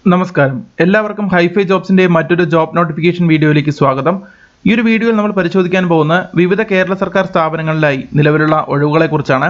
നമസ്കാരം, എല്ലാവർക്കും ഹൈഫൈ ജോബ്സിന്റെ മറ്റൊരു ജോബ് നോട്ടിഫിക്കേഷൻ വീഡിയോയിലേക്ക് സ്വാഗതം. ഈ ഒരു വീഡിയോയിൽ നമ്മൾ പരിശോധിക്കാൻ പോകുന്ന വിവിധ കേരള സർക്കാർ സ്ഥാപനങ്ങളിലായി നിലവിലുള്ള ഒഴിവുകളെക്കുറിച്ചാണ്.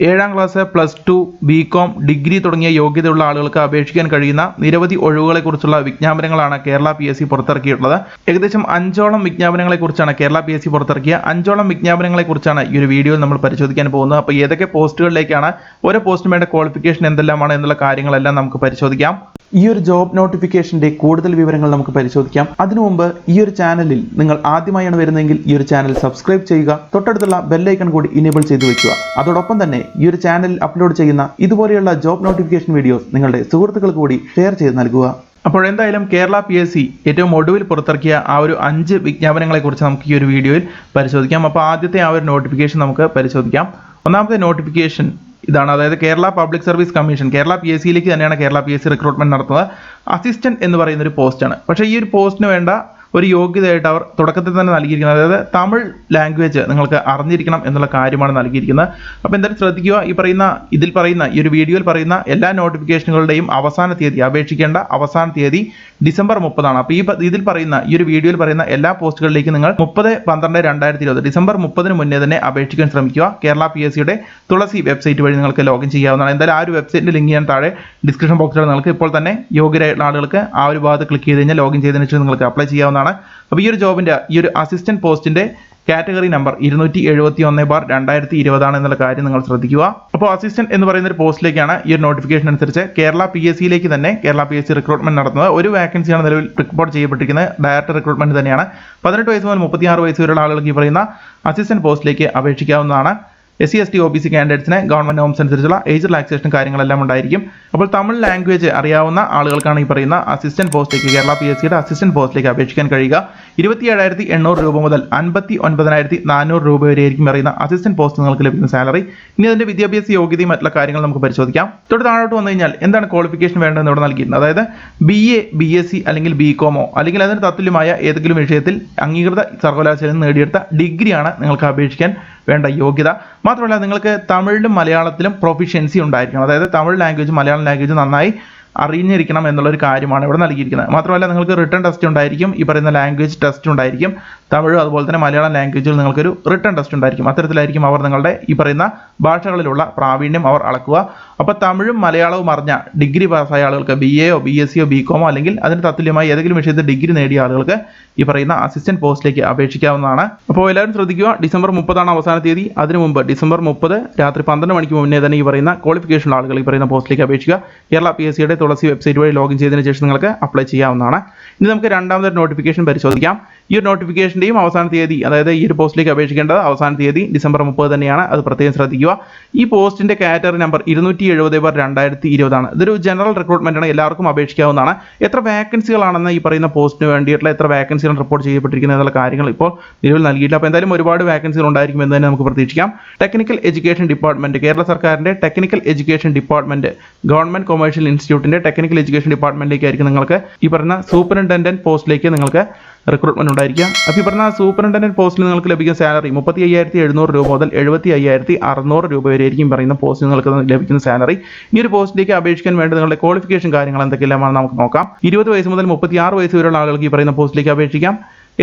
7ാം ക്ലാസ്, +2, ബികോം, ഡിഗ്രി തുടങ്ങിയ യോഗ്യതയുള്ള ആളുകൾക്ക് അപേക്ഷിക്കാൻ കഴിയുന്ന നിരവധി ഒഴിവുകളെക്കുറിച്ചുള്ള വിജ്ഞാപനങ്ങളാണ് കേരള PSC പുറത്തിറക്കിയിട്ടുള്ളത്. ഏകദേശം 5ഓളം വിജ്ഞാപനങ്ങളെക്കുറിച്ചാണ് കേരള PSC പുറത്തിറക്കിയ 5ഓളം വിജ്ഞാപനങ്ങളെക്കുറിച്ചാണ് ഈ ഒരു വീഡിയോയിൽ നമ്മൾ പരിശോധിക്കാൻ പോകുന്നത്. അപ്പോൾ ഏതൊക്കെ പോസ്റ്റുകളിലേക്കാണ്, ഓരോ പോസ്റ്റിനും വേണ്ട ക്വാളിഫിക്കേഷൻ എന്തെല്ലാമാണ് എന്നുള്ള കാര്യങ്ങളെല്ലാം നമുക്ക് പരിശോധിക്കാം. ഈ ഒരു ജോബ് നോട്ടിഫിക്കേഷന്റെ കൂടുതൽ വിവരങ്ങൾ നമുക്ക് പരിശോധിക്കാം. അതിനു മുമ്പ് ഈ ഒരു ചാനലിൽ നിങ്ങൾ ആദ്യമായാണ് വരുന്നതെങ്കിൽ ഈ ഒരു ചാനൽ സബ്സ്ക്രൈബ് ചെയ്യുക, തൊട്ടടുത്തുള്ള ബെല്ലൈക്കൺ കൂടി ഇനേബിൾ ചെയ്തു വെക്കുക. അതോടൊപ്പം തന്നെ ഈ ഒരു ചാനലിൽ അപ്ലോഡ് ചെയ്യുന്ന ഇതുപോലെയുള്ള ജോബ് നോട്ടിഫിക്കേഷൻ വീഡിയോസ് നിങ്ങളുടെ സുഹൃത്തുക്കൾക്ക് കൂടി ഷെയർ ചെയ്ത് നൽകുക. അപ്പോൾ എന്തായാലും കേരള PSC ഏറ്റവും ഒടുവിൽ പുറത്തിറക്കിയ ആ ഒരു 5 വിജ്ഞാപനങ്ങളെക്കുറിച്ച് നമുക്ക് ഈ ഒരു വീഡിയോയിൽ പരിശോധിക്കാം. അപ്പോൾ ആദ്യത്തെ ആ ഒരു നോട്ടിഫിക്കേഷൻ നമുക്ക് പരിശോധിക്കാം. ഒന്നാമത്തെ നോട്ടിഫിക്കേഷൻ ഇതാണ്, അതായത് Kerala public service commission, Kerala PSCയിലേക്ക് തന്നെയാണ് കേരള PSC റിക്രൂട്ട്മെന്റ് നടത്തുന്നത്. അസിസ്റ്റന്റ് എന്ന് പറയുന്ന ഒരു പോസ്റ്റാണ്. പക്ഷേ ഈ ഒരു പോസ്റ്റിന് വേണ്ട ഒരു യോഗ്യതയായിട്ട് അവർ തുടക്കത്തിൽ തന്നെ നൽകിയിരിക്കുന്നത്, അതായത് തമിഴ് ലാംഗ്വേജ് നിങ്ങൾക്ക് അറിഞ്ഞിരിക്കണം എന്നുള്ള കാര്യമാണ് നൽകിയിരിക്കുന്നത്. അപ്പോൾ എന്തായാലും ശ്രദ്ധിക്കുക, ഈ ഒരു വീഡിയോയിൽ പറയുന്ന എല്ലാ നോട്ടിഫിക്കേഷനുകളുടെയും അവസാന തീയതി, അപേക്ഷിക്കേണ്ട അവസാന തീയതി ഡിസംബർ 30 അപ്പോൾ ഈ ഒരു വീഡിയോയിൽ പറയുന്ന എല്ലാ പോസ്റ്റുകളിലേക്കും നിങ്ങൾ 30/12/2020 ഡിസംബർ 30 മുന്നേ തന്നെ അപേക്ഷിക്കാൻ ശ്രമിക്കുക. കേരള PSCയുടെ തുളസി വെബ്സൈറ്റ് വഴി നിങ്ങൾക്ക് ലോഗിൻ ചെയ്യാവുന്നതാണ്. എന്തായാലും ആ ഒരു വെബ്സൈറ്റിന്റെ ലിങ്ക് ഞാൻ താഴെ ഡിസ്ക്രിപ്ഷൻ ബോക്സിൽ നിങ്ങൾക്ക് ഇപ്പോൾ തന്നെ യോഗ്യരായിട്ടുള്ള ആളുകൾക്ക് ആ ഒരു ഭാഗത്ത് ക്ലിക്ക് ചെയ്ത് കഴിഞ്ഞാൽ ലോഗിൻ ചെയ്തതിനു ശേഷം നിങ്ങൾക്ക് അപ്ലൈ ചെയ്യാവുന്നതാണ്. അപ്പോൾ ഈ ഒരു ജോബിന്റെ ഈ ഒരു അസിസ്റ്റന്റ് പോസ്റ്റിന്റെ കാറ്റഗറി നമ്പർ 271/2020 എന്നുള്ള കാര്യം നിങ്ങൾ ശ്രദ്ധിക്കുക. അപ്പോൾ അസിസ്റ്റന്റ് എന്ന് പറയുന്ന ഒരു പോസ്റ്റിലേക്കാണ് ഈ ഒരു നോട്ടിഫിക്കേഷൻ അനുസരിച്ച് കേരള PSCയിലേക്ക് തന്നെ കേരള PSC റിക്രൂട്ട്മെന്റ് നടത്തുന്നത്. ഒരു വാക്കൻസിയാണ് നിലവിൽ റിപ്പോർട്ട് ചെയ്യപ്പെട്ടിരിക്കുന്നത്. ഡയറക്റ്റ് റിക്രൂട്ട്മെന്റ് തന്നെയാണ്. 18 വയസ്സ് മുതൽ 36 വയസ്സ് വരെയുള്ള ആളുകൾക്ക് ഈ പറയുന്ന അസിസ്റ്റന്റ് പോസ്റ്റിലേക്ക് അപേക്ഷിക്കാവുന്നതാണ്. SC/ST OBC കാൻഡിഡേറ്റ്സിന് ഗവൺമെന്റ് നോംസ് അനുസരിച്ചുള്ള ഏജ് റിലാക്സേഷൻ കാര്യങ്ങളെല്ലാം ഉണ്ടായിരിക്കും. അപ്പോൾ തമിഴ് ലാംഗ്വേജ് അറിയാവുന്ന ആളുകൾക്കാണ് ഈ പറയുന്ന അസിസ്റ്റന്റ് പോസ്റ്റിലേക്ക്, കേരള PSCയുടെ അസിസ്റ്റന്റ് പോസ്റ്റിലേക്ക് അപേക്ഷിക്കാൻ കഴിയുക. 27,800 രൂപ മുതൽ 59,400 രൂപ വരെ ആയിരിക്കും പറയുന്ന അസിസ്റ്റന്റ് പോസ്റ്റ് നിങ്ങൾക്ക് ലഭിക്കുന്ന സാലറി. ഇനി അതിന്റെ വിദ്യാഭ്യാസ യോഗ്യതയും മറ്റുള്ള കാര്യങ്ങൾ നമുക്ക് പരിശോധിക്കാം. തൊട്ട് താഴോട്ട് വന്നു കഴിഞ്ഞാൽ എന്താണ് ക്വാളിഫിക്കേഷൻ വേണ്ടതെന്ന് ഇവിടെ നൽകിയിട്ടുണ്ട്. അതായത് BA, BSc അല്ലെങ്കിൽ ബികോമോ അല്ലെങ്കിൽ അതിന് തത്തുല്യമായ ഏതെങ്കിലും വിഷയത്തിൽ അംഗീകൃത സർവകലാശാലയിൽ നിന്ന് നേടിയെടുത്ത ഡിഗ്രിയാണ് നിങ്ങൾക്ക് അപേക്ഷിക്കാൻ വേണ്ട യോഗ്യത. മാത്രമല്ല നിങ്ങൾക്ക് തമിഴിലും മലയാളത്തിലും പ്രൊഫിഷ്യൻസി ഉണ്ടായിരിക്കണം. അതായത് തമിഴ് ലാംഗ്വേജ്, മലയാളം ലാംഗ്വേജ് നന്നായി അറിഞ്ഞിരിക്കണം എന്നുള്ളൊരു കാര്യമാണ് ഇവിടെ നൽകിയിരിക്കുന്നത്. മാത്രമല്ല നിങ്ങൾക്ക് റിട്ടേൺ ടെസ്റ്റ് ഉണ്ടായിരിക്കും, ഈ പറയുന്ന ലാംഗ്വേജ് ടെസ്റ്റ് ഉണ്ടായിരിക്കും. തമിഴ് അതുപോലെ തന്നെ മലയാളം ലാംഗ്വേജിൽ നിങ്ങൾക്കൊരു റിട്ടേൺ ടെസ്റ്റ് ഉണ്ടായിരിക്കും. അത്തരത്തിലായിരിക്കും അവർ നിങ്ങളുടെ ഈ പറയുന്ന ഭാഷകളിലുള്ള പ്രാവീണ്യം അവർ അളക്കുക. അപ്പോൾ തമിഴും മലയാളവും അറിഞ്ഞ ഡിഗ്രി പാസ്സായ ആളുകൾക്ക്, BAയോ BScയോ ബികോമോ അല്ലെങ്കിൽ അതിന് തത്തുല്യമായി ഏതെങ്കിലും വിഷയത്തിൽ ഡിഗ്രി നേടിയ ആളുകൾക്ക് ഈ പറയുന്ന അസിസ്റ്റന്റ് പോസ്റ്റിലേക്ക് അപേക്ഷിക്കാവുന്നതാണ്. അപ്പോൾ എല്ലാവരും ശ്രദ്ധിക്കുക, ഡിസംബർ 30 അവസാന തീയതി. അതിനു മുമ്പ് ഡിസംബർ 30 രാത്രി 12 മണിക്ക് മുന്നേ തന്നെ ഈ പറയുന്ന ക്വാളിഫിക്കേഷൻ ആളുകൾ ഈ പറയുന്ന പോസ്റ്റിലേക്ക് അപേക്ഷിക്കുക. കേരള PSCയുടെ തുളസി വെബ്സൈറ്റ് വഴി ലോഗിൻ ചെയ്തതിനു ശേഷം നിങ്ങൾക്ക് അപ്ലൈ ചെയ്യാവുന്നതാണ്. ഇനി നമുക്ക് രണ്ടാമത്തെ നോട്ടിഫിക്കേഷൻ പരിശോധിക്കാം. ഈ ഒരു നോട്ടിഫിക്കേഷന്റെയും അവസാന തീയതി, അതായത് ഈ ഒരു പോസ്റ്റിലേക്ക് അപേക്ഷിക്കേണ്ടത് അവസാന തീയതി ഡിസംബർ 30 തന്നെയാണ്. അത് പ്രത്യേകം ശ്രദ്ധിക്കുക. ഈ പോസ്റ്റിന്റെ കാറ്റഗറി നമ്പർ 270/2020 ഇതൊരു ജനറൽ റിക്രൂട്ട്മെന്റ് ആണ്, എല്ലാവർക്കും അപേക്ഷിക്കാവുന്നതാണ്. എത്ര വാക്കൻസികളാണെന്ന് ഈ പറയുന്ന പോസ്റ്റിന് വേണ്ടിയിട്ടുള്ള എത്ര വാക്കൻസികൾ റിപ്പോർട്ട് ചെയ്യപ്പെട്ടിരിക്കുന്നത് എന്നുള്ള കാര്യങ്ങൾ ഇപ്പോൾ നിലവിൽ നൽകിയിട്ടില്ല. അപ്പോൾ എന്തായാലും ഒരുപാട് വാക്കൻസികൾ ഉണ്ടായിരിക്കും എന്ന് തന്നെ നമുക്ക് പ്രതീക്ഷിക്കാം. ടെക്നിക്കൽ എഡ്യൂക്കേഷൻ ഡിപ്പാർട്ട്മെന്റ്, കേരള സർക്കാരിന്റെ technical education department, government commercial ഇൻസ്റ്റിറ്റ്യൂട്ടിന്റെ ടെക്നിക്കൽ എഡ്യൂക്കേഷൻ ഡിപ്പാർട്ട്മെന്റിലേക്കായിരിക്കും നിങ്ങൾക്ക് ഈ പറയുന്ന സൂപ്പറിൻറ്റൻഡന്റ് പോസ്റ്റിലേക്ക് നിങ്ങൾക്ക് റിക്രൂട്ട്മെന്റ് ഉണ്ടായിരിക്കാം. അപ്പോൾ ഈ പറഞ്ഞ സൂപ്പറിൻറ്റൻഡന്റ് പോസ്റ്റിൽ നിങ്ങൾക്ക് ലഭിക്കുന്ന സാലറി 35,700 രൂപ മുതൽ 75,600 രൂപ വരെ ആയിരിക്കും പറയുന്ന പോസ്റ്റിൽ നിങ്ങൾക്ക് ലഭിക്കുന്ന സാലറി. ഈ ഒരു പോസ്റ്റിലേക്ക് അപേക്ഷിക്കാൻ വേണ്ടി നിങ്ങളുടെ ക്വാളിഫിക്കേഷൻ കാര്യങ്ങൾ എന്തൊക്കെയെല്ലാമാണ് നമുക്ക് നോക്കാം. 20 വയസ്സ് മുതൽ 36 വയസ്സ് വരെയുള്ള ആളുകൾക്ക് ഈ പറയുന്ന പോസ്റ്റിലേക്ക് അപേക്ഷിക്കാം.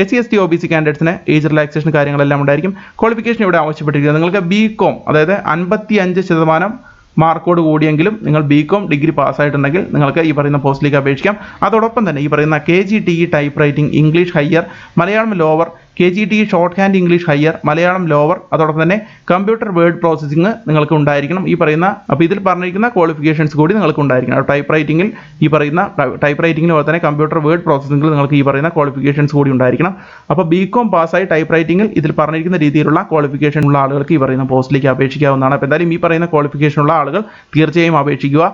SC/ST OBC കാൻഡിഡേറ്റ്സിന് ഏജ് റിലാക്സേഷൻ കാര്യങ്ങളെല്ലാം ഉണ്ടായിരിക്കും. ക്വാളിഫിക്കേഷൻ ഇവിടെ ആവശ്യപ്പെട്ടിരിക്കുന്നത് നിങ്ങൾക്ക് ബികോം, അതായത് 55% മാർക്കോട് കൂടിയെങ്കിലും നിങ്ങൾ ബികോം ഡിഗ്രി പാസ്സായിട്ടുണ്ടെങ്കിൽ നിങ്ങൾക്ക് ഈ പറയുന്ന പോസ്റ്റിലേക്ക് അപേക്ഷിക്കാം. അതോടൊപ്പം തന്നെ ഈ പറയുന്ന KGTE type writing English higher, Malayalam lower, KGTE short hand English higher, Malayalam lower, അതോടൊപ്പം തന്നെ കമ്പ്യൂട്ടർ വേർഡ് പ്രോസസ്സിംഗ് നിങ്ങൾക്ക് ഉണ്ടായിരിക്കണം. ഈ പറയുന്ന അപ്പോൾ ഇതിൽ പറഞ്ഞിരിക്കുന്ന ക്വാളിഫിക്കേഷൻസ് കൂടി നിങ്ങൾക്ക് ഉണ്ടായിരിക്കണം. ടൈപ്പ് റൈറ്റിംഗിൽ പോലെ തന്നെ കമ്പ്യൂട്ടർ വേർഡ് പ്രോസസ്സിംഗിൽ നിങ്ങൾക്ക് ഈ പറയുന്ന ക്വാളിഫിക്കേഷൻസ് കൂടി ഉണ്ടായിരിക്കണം. അപ്പോൾ ബികോം പാസ്സായി ടൈപ്പ് റൈറ്റിംഗിൽ ഇതിൽ പറഞ്ഞിരിക്കുന്ന രീതിയിലുള്ള ക്വാളിഫിക്കേഷൻ ഉള്ള ആളുകൾക്ക് ഈ പറയുന്ന പോസ്റ്റിലേക്ക് അപേക്ഷിക്കാവുന്നതാണ്. അപ്പോൾ എന്തായാലും ഈ പറയുന്ന ക്വാളിഫിക്കേഷൻ ഉള്ള ആളുകൾ തീർച്ചയായും അപേക്ഷിക്കുക.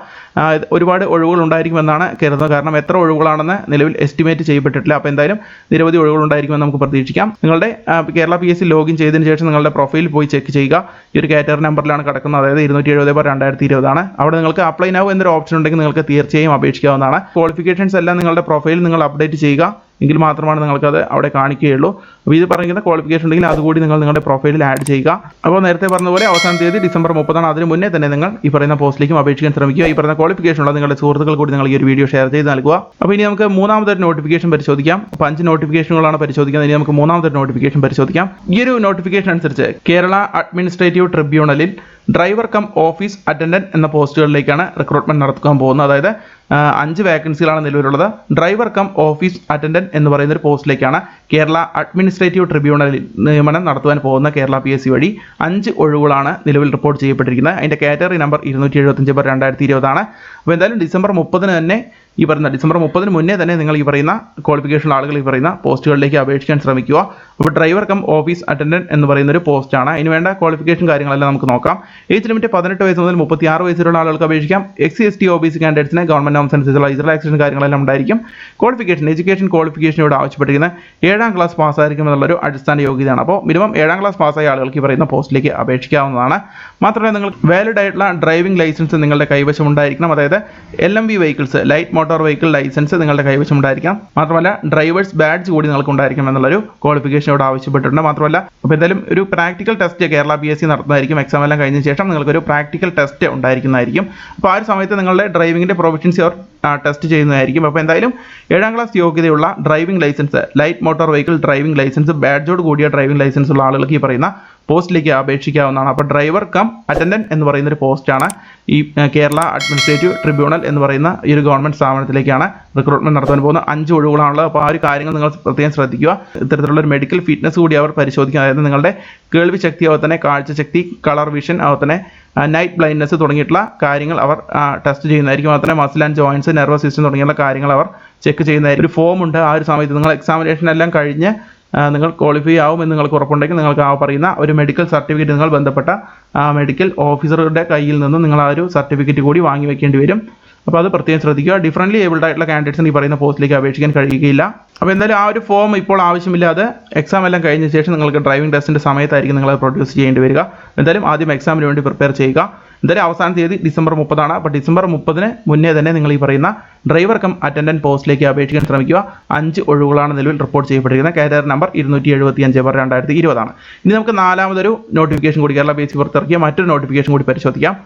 ഒരുപാട് ഒഴിവുകൾ ഉണ്ടായിരിക്കുമെന്നാണ് കരുതുന്നത്. കാരണം എത്ര ഒഴിവുകളാണെന്ന് നിലവിൽ എസ്റ്റിമേറ്റ് ചെയ്യപ്പെട്ടിട്ടില്ല. അപ്പോൾ എന്തായാലും നിരവധി ഒഴിവുകൾ ഉണ്ടായിരിക്കുമെന്ന് നമുക്ക് പ്രതീക്ഷിക്കാം. നിങ്ങളുടെ കേരള PSC ലോഗിൻ ചെയ്തതിന് ശേഷം നിങ്ങളുടെ പ്രൊഫൈൽ പോയി ചെക്ക് ചെയ്യുക. ഈ ഒരു കാറ്റഗറി നമ്പറിലാണ് കിടക്കുന്നത്, അതായത് 270/2020 അവിടെ നിങ്ങൾക്ക് അപ്ലൈ നൗ എന്നൊരു ഓപ്ഷൻ ഉണ്ടെങ്കിൽ നിങ്ങൾക്ക് തീർച്ചയായും അപേക്ഷിക്കാവുന്നതാണ്. ക്വാളിഫിക്കേഷൻസ് എല്ലാം നിങ്ങളുടെ പ്രൊഫൈൽ നിങ്ങൾ അപ്ഡേറ്റ് ചെയ്യുക. എങ്കിൽ മാത്രമാണ് നിങ്ങൾക്കത് അവിടെ കാണിക്കുകയുള്ളൂ. അപ്പോൾ ഇത് പറയുന്ന ക്വാളിഫിക്കേഷൻ ഉണ്ടെങ്കിൽ അതുകൂടി നിങ്ങൾ നിങ്ങളുടെ പ്രൊഫൈലിൽ ആഡ് ചെയ്യുക. അപ്പോൾ നേരത്തെ പറഞ്ഞതുപോലെ അവസാന തീയതി ഡിസംബർ 30. അതിന് മുന്നേ തന്നെ നിങ്ങൾ ഈ പറയുന്ന പോസ്റ്റിലേക്കും അപേക്ഷിക്കാൻ ശ്രമിക്കുക. ഈ പറയുന്ന ക്വാളിഫിക്കേഷൻ ഉള്ള നിങ്ങളുടെ സുഹൃത്തുക്കൾ കൂടി നിങ്ങൾ ഈ ഒരു വീഡിയോ ഷെയർ ചെയ്ത് നൽകുക. അപ്പോൾ ഇനി നമുക്ക് മൂന്നാമത്തെ നോട്ടിഫിക്കേഷൻ പരിശോധിക്കാം. അപ്പോൾ 5 നോട്ടിഫിക്കേഷനുകളാണ് പരിശോധിക്കുന്നത്. ഇനി നമുക്ക് മൂന്നാമത്തെ നോട്ടിഫിക്കേഷൻ പരിശോധിക്കാം. ഈ ഒരു നോട്ടിഫിക്കേഷൻ അനുസരിച്ച് കേരള അഡ്മിനിസ്ട്രേറ്റീവ് ട്രിബ്യൂണലിൽ ഡ്രൈവർ കം ഓഫീസ് അറ്റൻഡന്റ് എന്ന പോസ്റ്റുകളിലേക്കാണ് റിക്രൂട്ട്മെന്റ് നടത്താൻ പോകുന്നത്. അതായത് 5 വേക്കൻസികളാണ് നിലവിലുള്ളത്. ഡ്രൈവർ കം ഓഫീസ് അറ്റൻഡന്റ് എന്ന് പറയുന്ന ഒരു പോസ്റ്റിലേക്കാണ് കേരള അഡ്മിനിസ്ട്രേറ്റീവ് ട്രിബ്യൂണലിൽ നിയമനം നടത്തുവാൻ പോകുന്ന കേരള PSC വഴി 5 ഒഴിവുകളാണ് നിലവിൽ റിപ്പോർട്ട് ചെയ്യപ്പെട്ടിരിക്കുന്നത്. അതിന്റെ കാറ്റഗറി നമ്പർ 275/2020 ആണ്. അപ്പോൾ എന്തായാലും ഡിസംബർ 30 തന്നെ ഈ പറയുന്ന ഡിസംബർ 30 മുന്നേ തന്നെ നിങ്ങൾ ഈ പറയുന്ന ക്വാളിഫിക്കേഷൻ ആളുകൾ ഈ പറയുന്ന പോസ്റ്റുകളിലേക്ക് അപേക്ഷിക്കാൻ ശ്രമിക്കുക. അപ്പോൾ ഡ്രൈവർ കം ഓഫീസ് അറ്റൻഡന്റ് എന്ന് പറയുന്ന ഒരു പോസ്റ്റാണ്. അതിന് വേണ്ട ക്വാളിഫിക്കേഷൻ കാര്യങ്ങളെല്ലാം നമുക്ക് നോക്കാം. ഏജ് ലിമിറ്റ് 18 വയസ്സ് മുതൽ 36 വയസ്സുള്ള ആളുകൾക്ക് അപേക്ഷിക്കാം. SC/ST OBC കാൻഡിഡേറ്റ്സിന് ഗവൺമെന്റ് നോംസ് അനുസരിച്ചുള്ള റിലാക്സേഷൻ കാര്യങ്ങളെല്ലാം ഉണ്ടായിരിക്കും. ക്വാളിഫിക്കേഷൻ എഡ്യൂക്കേഷൻ ക്വാളിഫിക്കേഷൻ ഇവിടെ ആവശ്യപ്പെട്ടിരിക്കുന്നത് 7ാം ക്ലാസ് പാസ്സായിരിക്കും എന്നുള്ളൊരു അടിസ്ഥാന യോഗ്യതയാണ്. അപ്പോൾ മിനിമം 7ാം ക്ലാസ് പാസ്സായ ആളുകൾക്ക് ഈ പറയുന്ന പോസ്റ്റിലേക്ക് അപേക്ഷിക്കാവുന്നതാണ്. മാത്രമല്ല നിങ്ങൾ വാലിഡ് ആയിട്ടുള്ള ഡ്രൈവിംഗ് ലൈസൻസ് നിങ്ങളുടെ കൈവശം ഉണ്ടായിരിക്കണം. അതായത് LMV vehicles light motor vehicle licence നിങ്ങളുടെ കൈവശം ഉണ്ടായിരിക്കണം. മാത്രമല്ല ഡ്രൈവേഴ്സ് ബാഡ്ജ് കൂടി നിങ്ങൾക്ക് ഉണ്ടായിരിക്കും എന്നുള്ളൊരു ക്വാളിഫിക്കേഷൻ ഇവിടെ ആവശ്യപ്പെട്ടിട്ടുണ്ട്. മാത്രമല്ല അപ്പോൾ എന്തായാലും ഒരു പ്രാക്ടിക്കൽ ടെസ്റ്റ് കേരള PSC നടത്തുന്നതായിരിക്കും. എക്സാം എല്ലാം കഴിഞ്ഞ ശേഷം നിങ്ങൾക്കൊരു പ്രാക്ടിക്കൽ ടെസ്റ്റ് ഉണ്ടായിരിക്കുന്നതായിരിക്കും. അപ്പോൾ ആ ഒരു സമയത്ത് നിങ്ങളുടെ ഡ്രൈവിംഗിന്റെ പ്രൊഫഷൻസി അവർ ടെസ്റ്റ് ചെയ്യുന്നതായിരിക്കും. അപ്പോൾ എന്തായാലും 7ാം ക്ലാസ് യോഗ്യതയുള്ള driving licence light motor vehicle driving licence ബാഡ്ജോട് കൂടിയ ഡ്രൈവിംഗ് ലൈസൻസ് ഉള്ള ആളുകൾക്ക് ഈ പറയുന്ന പോസ്റ്റിലേക്ക് അപേക്ഷിക്കാവുന്നതാണ്. അപ്പോൾ ഡ്രൈവർ കം അറ്റൻഡന്റ് എന്ന് പറയുന്ന ഒരു പോസ്റ്റാണ് ഈ കേരള അഡ്മിനിസ്ട്രേറ്റീവ് ട്രിബ്യൂണൽ എന്ന് പറയുന്ന ഈ ഒരു ഗവൺമെന്റ് സ്ഥാപനത്തിലേക്കാണ് റിക്രൂട്ട്മെന്റ് നടത്താൻ പോകുന്ന 5 ഒഴിവുകളാണുള്ളത്. അപ്പോൾ ആ ഒരു കാര്യങ്ങൾ നിങ്ങൾ പ്രത്യേകം ശ്രദ്ധിക്കുക. ഇത്തരത്തിലുള്ള ഒരു മെഡിക്കൽ ഫിറ്റ്നസ് കൂടി അവർ പരിശോധിക്കുക. അതായത് നിങ്ങളുടെ കേൾവി ശക്തി, അതുപോലെ തന്നെ കാഴ്ചശക്തി, കളർ വിഷൻ, അതുപോലെ തന്നെ നൈറ്റ് ബ്ലൈൻഡ്നെസ് തുടങ്ങിയിട്ടുള്ള കാര്യങ്ങൾ അവർ ടെസ്റ്റ് ചെയ്യുന്നതായിരിക്കും. അതുപോലെ തന്നെ muscle and joints, nervous system തുടങ്ങിയുള്ള കാര്യങ്ങൾ അവർ ചെക്ക് ചെയ്യുന്നതായിരിക്കും. ഒരു ഫോം ഉണ്ട്. ആ ഒരു സമയത്ത് നിങ്ങൾ എക്സാമിനേഷൻ എല്ലാം കഴിഞ്ഞ് നിങ്ങൾ ക്വാളിഫൈ ആവുമെന്ന് നിങ്ങൾക്ക് ഉറപ്പുണ്ടെങ്കിൽ നിങ്ങൾക്ക് ആ പറയുന്ന ഒരു മെഡിക്കൽ സർട്ടിഫിക്കറ്റ് നിങ്ങൾ ബന്ധപ്പെട്ട മെഡിക്കൽ ഓഫീസറുടെ കയ്യിൽ നിന്ന് നിങ്ങൾ ആ ഒരു സർട്ടിഫിക്കറ്റ് കൂടി വാങ്ങി വെക്കേണ്ടി വരും. അപ്പോൾ അത് പ്രത്യേകം ശ്രദ്ധിക്കുക. ഡിഫറൻ്റ്ലി ഏബിൾഡ് ആയിട്ടുള്ള കാൻഡിഡേറ്റ്സിന് ഈ പറയുന്ന പോസ്റ്റിലേക്ക് അപേക്ഷിക്കാൻ കഴിയുകയില്ല. അപ്പോൾ എന്തായാലും ആ ഒരു ഫോം ഇപ്പോൾ ആവശ്യമില്ലാതെ എക്സാം എല്ലാം കഴിഞ്ഞ ശേഷം നിങ്ങൾക്ക് ഡ്രൈവിംഗ് ടെസ്റ്റിൻ്റെ സമയത്തായിരിക്കും നിങ്ങൾ പ്രൊഡ്യൂസ് ചെയ്യേണ്ടി വരിക. എന്തായാലും ആദ്യം എക്സാമിന് വേണ്ടി പ്രിപ്പയർ ചെയ്യുക. എന്തായാലും അവസാന തീയതി ഡിസംബർ 30 ആണ്. അപ്പോൾ ഡിസംബർ 30 മുന്നേ തന്നെ നിങ്ങൾ ഈ പറയുന്ന ഡ്രൈവർ കം അറ്റൻഡന്റ് പോസ്റ്റിലേക്ക് അപേക്ഷിക്കാൻ ശ്രമിക്കുക. 5 ഒഴിവുകളാണ് നിലവിൽ റിപ്പോർട്ട് ചെയ്യപ്പെട്ടിരിക്കുന്നത്. കാറ്റഗറി നമ്പർ 275/2020 ആണ്. ഇനി നമുക്ക് നാലാമതൊരു നോട്ടിഫിക്കേഷൻ കൂടി കേരള PSC പുറത്തിറക്കിയ മറ്റൊരു നോട്ടിഫിക്കേഷൻ കൂടി പരിശോധിക്കാം.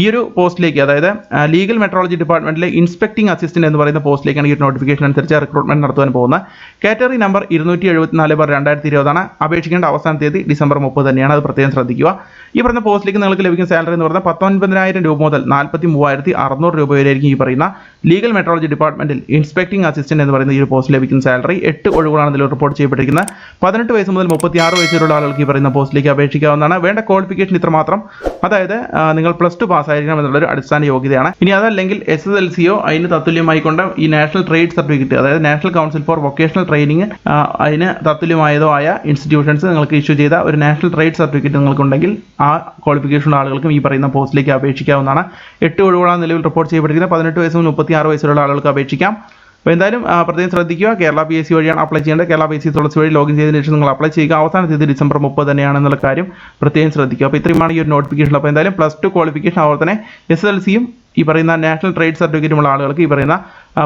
ഈ ഒരു പോസ്റ്റിലേക്ക്, അതായത് ലീഗൽ മെട്രോളജി ഡിപ്പാർട്ട്മെന്റിലെ ഇൻസ്പെക്ടിംഗ് അസിസ്റ്റന്റ് എന്ന് പറയുന്ന പോസ്റ്റിലേക്കാണ് ഈ ഒരു നോട്ടിഫിക്കേഷൻ അനുസരിച്ച് റിക്രൂട്ട്മെന്റ് നടത്താൻ പോകുന്നത്. കാറ്റഗറി നമ്പർ 274/2020 ആണ്. അപേക്ഷിക്കേണ്ട അവസാന തീയതി ഡിസംബർ 30 തന്നെയാണ്. അത് പ്രത്യേകം ശ്രദ്ധിക്കുക. ഈ പറയുന്ന പോസ്റ്റിലേക്ക് നിങ്ങൾക്ക് ലഭിക്കുന്ന സാലറി എന്ന് പറയുന്നത് 19,000 രൂപ മുതൽ 43,600 രൂപ വരെ ആയിരിക്കും ഈ പറയുന്ന ലീഗൽ മെട്രോളജി ഡിപ്പാർട്ട്മെന്റിൽ ഇൻസ്പെക്ടിംഗ് അസിസ്റ്റന്റ് എന്ന് പറയുന്ന ഈ ഒരു പോസ്റ്റിൽ ലഭിക്കുന്ന സാലറി. 8 ഒഴിവുകളാണ് ഇതിൽ റിപ്പോർട്ട് ചെയ്യപ്പെട്ടിരിക്കുന്നത്. 18 വയസ്സ് മുതൽ 36 വയസ്സ് വരെയുള്ള ആളുകൾക്ക് ഈ പറയുന്ന പോസ്റ്റിലേക്ക് അപേക്ഷിക്കാവുന്നതാണ്. വേണ്ട ക്വാളിഫിക്കേഷൻ ഇത്ര മാത്രം. അതായത് നിങ്ങൾ +2 പാസ്സായിരിക്കണം എന്നുള്ളൊരു അടിസ്ഥാന യോഗ്യതയാണ്. ഇനി അതല്ലെങ്കിൽ SSLCയോ അതിന് തത്തുല്യമായിക്കൊണ്ട് ഈ നാഷണൽ ട്രേഡ് സർട്ടിഫിക്കറ്റ്, അതായത് national council four vocational training അതിന് തത്തുല്യമായതോ ആയ ഇൻസ്റ്റിറ്റ്യൂഷൻസ് നിങ്ങൾക്ക് ഇഷ്യൂ ചെയ്ത ഒരു നാഷണൽ ട്രേഡ് സർട്ടിഫിക്കറ്റ് നിങ്ങൾക്കുണ്ടെങ്കിൽ ആ ക്വാളിഫിക്കേഷനുള്ള ആളുകൾക്കും ഈ പറയുന്ന പോസ്റ്റിലേക്ക് അപേക്ഷിക്കാവുന്നതാണ്. 8 ഒഴിവുകളാണ് നിലവിൽ റിപ്പോർട്ട് ചെയ്യപ്പെട്ടിരിക്കുന്നത്. 18 വയസ്സ് മുതൽ 36 വയസ്സുള്ള ആളുകൾക്ക് അപേക്ഷിക്കാം. അപ്പോൾ എന്തായാലും പ്രത്യേകം ശ്രദ്ധിക്കുക. കേരള PSC വഴിയാണ് അപ്ലൈ ചെയ്യേണ്ടത്. കേരള PSC തുളസി വഴി ലോഗിൻ ചെയ്തതിന് ശേഷം നിങ്ങൾ അപ്ലൈ ചെയ്യുക. അവസാന തീയതി ഡിസംബർ 30 തന്നെയാണെന്നുള്ള കാര്യം പ്രത്യേകം ശ്രദ്ധിക്കുക. അപ്പോൾ ഇത്രയുമാണ് ഈ ഒരു നോട്ടിഫിക്കേഷൻ. അപ്പോൾ എന്തായാലും +2 ക്വാളിഫിക്കേഷൻ, അതുപോലെ തന്നെ SSLCയും ഈ പറയുന്ന നാഷണൽ ട്രേഡ് സർട്ടിഫിക്കറ്റുമുള്ള ആളുകൾക്ക് ഈ പറയുന്ന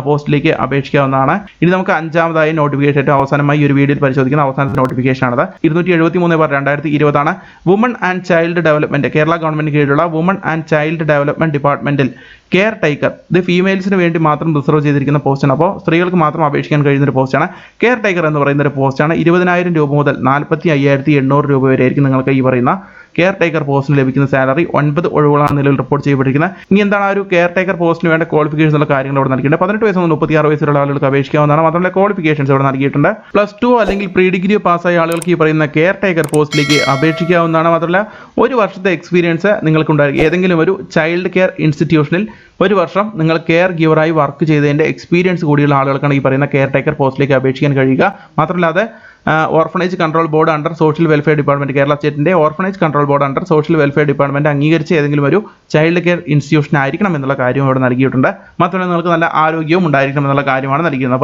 പോസ്റ്റിലേക്ക് അപേക്ഷിക്കാവുന്നതാണ്. ഇനി നമുക്ക് 5ാമതായി നോട്ടിഫിക്കേഷൻ ഏറ്റവും അവസാനമായി ഈ ഒരു വീഡിയോയിൽ പരിശോധിക്കുന്ന അവസാനത്തെ നോട്ടിഫിക്കേഷൻ ആണത്. 273/2020 ആണ്. Woman and child development, Kerala government കീഴിലുള്ള വുമൺ ആൻഡ് ചൈൽഡ് ഡെവലപ്മെന്റ് ഡിപ്പാർട്ട്മെന്റിൽ കെയർ ടേക്കർ, ഇത് ഫീമെയിൽസിന് വേണ്ടി മാത്രം റിസർവ് ചെയ്തിരിക്കുന്ന പോസ്റ്റാണ്. അപ്പോൾ സ്ത്രീകൾക്ക് മാത്രം അപേക്ഷിക്കാൻ കഴിയുന്ന ഒരു പോസ്റ്റാണ്. കെയർ ടേക്കർ എന്ന് പറയുന്ന ഒരു പോസ്റ്റാണ്. 20,000 രൂപ മുതൽ 45,800 രൂപ വരെ ആയിരിക്കും നിങ്ങൾക്ക് ഈ പറയുന്ന കെയർ ടേക്കർ പോസ്റ്റിന് ലഭിക്കുന്ന സാലറി. 9 ഒഴിവുകളാണ് നിലവിൽ റിപ്പോർട്ട് ചെയ്യപ്പെട്ടിരിക്കുന്നത്. ഇനി എന്താണ് ആ ഒരു കെയർ ടേക്കർ പോസ്റ്റിന് വേണ്ട ക്വാളിഫിക്കേഷൻ ഉള്ള കാര്യങ്ങൾ ഇവിടെ നൽകിയിട്ടുണ്ട്. 18 വയസ്സ് മുതൽ 36 വയസ്സുള്ള ആളുകൾക്ക് അപേക്ഷിക്കാവുന്നതാണ്. മാത്രമല്ല ക്വാളിഫിക്കേഷൻസ് ഇവിടെ നൽകിയിട്ടുണ്ട്. +2 അല്ലെങ്കിൽ പ്രീ ഡിഗ്രി പാസ്സായ ആളുകൾക്ക് ഈ പറയുന്ന കെയർ ടേക്കർ പോസ്റ്റിലേക്ക് അപേക്ഷിക്കാവുന്നതാണ്. മാത്രമല്ല 1 വർഷത്തെ എക്സ്പീരിയൻസ് നിങ്ങൾക്കുണ്ടായിരിക്കും. ഏതെങ്കിലും ഒരു ചൈൽഡ് കെയർ ഇൻസ്റ്റിറ്റ്യൂഷനിൽ 1 വർഷം നിങ്ങൾ കെയർ ഗിവറായി വർക്ക് ചെയ്തതിൻ്റെ എക്സ്പീരിയൻസ് കൂടിയുള്ള ആളുകൾക്കാണ് ഈ പറയുന്ന കെയർ ടേക്കർ പോസ്റ്റിലേക്ക് അപേക്ഷിക്കാൻ കഴിയുക. മാത്രമല്ല അത് orphanage control board under social welfare department, Kerala സ്റ്റേറ്റിന്റെ orphanage control board under social welfare department അംഗീകരിച്ച ഏതെങ്കിലും ഒരു ചൈൽഡ് കെയർ ഇൻസ്റ്റിറ്റ്യൂഷൻ ആയിരിക്കണം എന്നുള്ള കാര്യം ഇവിടെ നൽകിയിട്ടുണ്ട്. മാത്രമല്ല നിങ്ങൾക്ക് നല്ല ആരോഗ്യവും ഉണ്ടായിരിക്കണം എന്നുള്ള കാര്യമാണ് നൽകിയിരുന്നത്.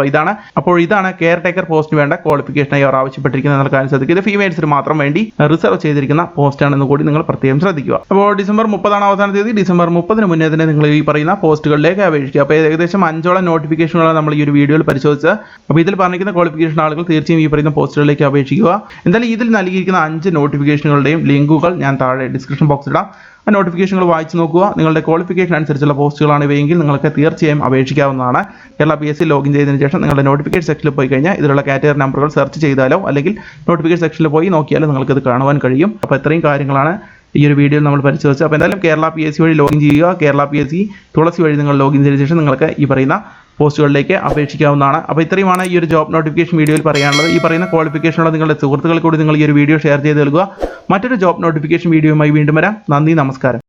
അപ്പോൾ ഇതാണ് കെയർ ടേക്കർ പോസ്റ്റിന് വേണ്ട ക്വാളിഫിക്കേഷനായി അവർ ആവശ്യപ്പെട്ടിരിക്കുന്നത് എന്നുള്ള കാര്യം ശ്രദ്ധിക്കുക. ഇത് ഫീമെയിൽസിന് മാത്രം വേണ്ടി റിസർവ് ചെയ്തിരിക്കുന്ന പോസ്റ്റാണെന്ന് കൂടി നിങ്ങൾ പ്രത്യേകം ശ്രദ്ധിക്കുക. അപ്പോൾ ഡിസംബർ 30 അവസാന തീയതി. ഡിസംബർ 30 മുന്നേ തന്നെ നിങ്ങൾ ഈ പറയുന്ന പോസ്റ്റുകളിലേക്ക് അപേക്ഷിക്കുക. അപ്പോൾ ഏകദേശം 5ഓളം നോട്ടിഫിക്കേഷനുകളാണ് നമ്മൾ ഈ ഒരു വീഡിയോയിൽ പരിശോധിച്ചത്. അപ്പോൾ ഇതിൽ പറഞ്ഞിരിക്കുന്ന ക്വാളിഫിക്കേഷൻ ആളുകൾ തീർച്ചയായും ഈ പറയുന്ന പോസ്റ്റുകളിലേക്ക് അപേക്ഷിക്കുക. എന്തായാലും ഇതിൽ നൽകിയിരിക്കുന്ന 5 നോട്ടിഫിക്കേഷനുകളുടെയും ലിങ്കുകൾ ഞാൻ താഴെ ഡിസ്ക്രിപ്ഷൻ ബോക്സിൽ ഇടാം. ആ നോട്ടിഫിക്കേഷനുകൾ വായിച്ച് നോക്കുക. നിങ്ങളുടെ ക്വാളിഫിക്കേഷൻ അനുസരിച്ചുള്ള പോസ്റ്റുകളാണ് ഇവയെങ്കിൽ നിങ്ങൾക്ക് തീർച്ചയായും അപേക്ഷിക്കാവുന്നതാണ്. കേരള PSC ലോഗിൻ ചെയ്തതിന് ശേഷം നിങ്ങളുടെ നോട്ടിഫിക്കേഷൻ സെക്ഷനിൽ പോയി കഴിഞ്ഞാൽ ഇതിലുള്ള കാറ്റഗറി നമ്പറുകൾ സെർച്ച് ചെയ്താലോ അല്ലെങ്കിൽ നോട്ടിഫിക്കേഷൻ സെക്ഷനിൽ പോയി നോക്കിയാലോ നിങ്ങൾക്ക് ഇത് കാണുവാൻ കഴിയും. അപ്പോൾ ഇത്രയും കാര്യങ്ങളാണ് ഈ ഒരു വീഡിയോയിൽ നമ്മൾ പരിശോധിച്ചത്. അപ്പോൾ എന്തായാലും കേരള PSC വഴി ലോഗിൻ ചെയ്യുക. കേരള PSC തുളസി വഴി നിങ്ങൾ ലോഗിൻ ചെയ്തതിന് ശേഷം നിങ്ങൾക്ക് ഈ പറയുന്ന പോസ്റ്റുകളിലേക്ക് അപേക്ഷിക്കാവുന്നതാണ്. അപ്പോൾ ഇത്രയുമാണ് ഈ ഒരു ജോബ് നോട്ടിഫിക്കേഷൻ വീഡിയോയിൽ പറയാനുള്ളത്. ഈ പറയുന്ന ക്വാളിഫിക്കേഷനുള്ള നിങ്ങളുടെ സുഹൃത്തുക്കൾ കൂടി നിങ്ങൾ ഈ ഒരു വീഡിയോ ഷെയർ ചെയ്ത് നൽകുക. മറ്റൊരു ജോബ് നോട്ടിഫിക്കേഷൻ വീഡിയോയുമായി വീണ്ടും വരാം. നന്ദി, നമസ്കാരം.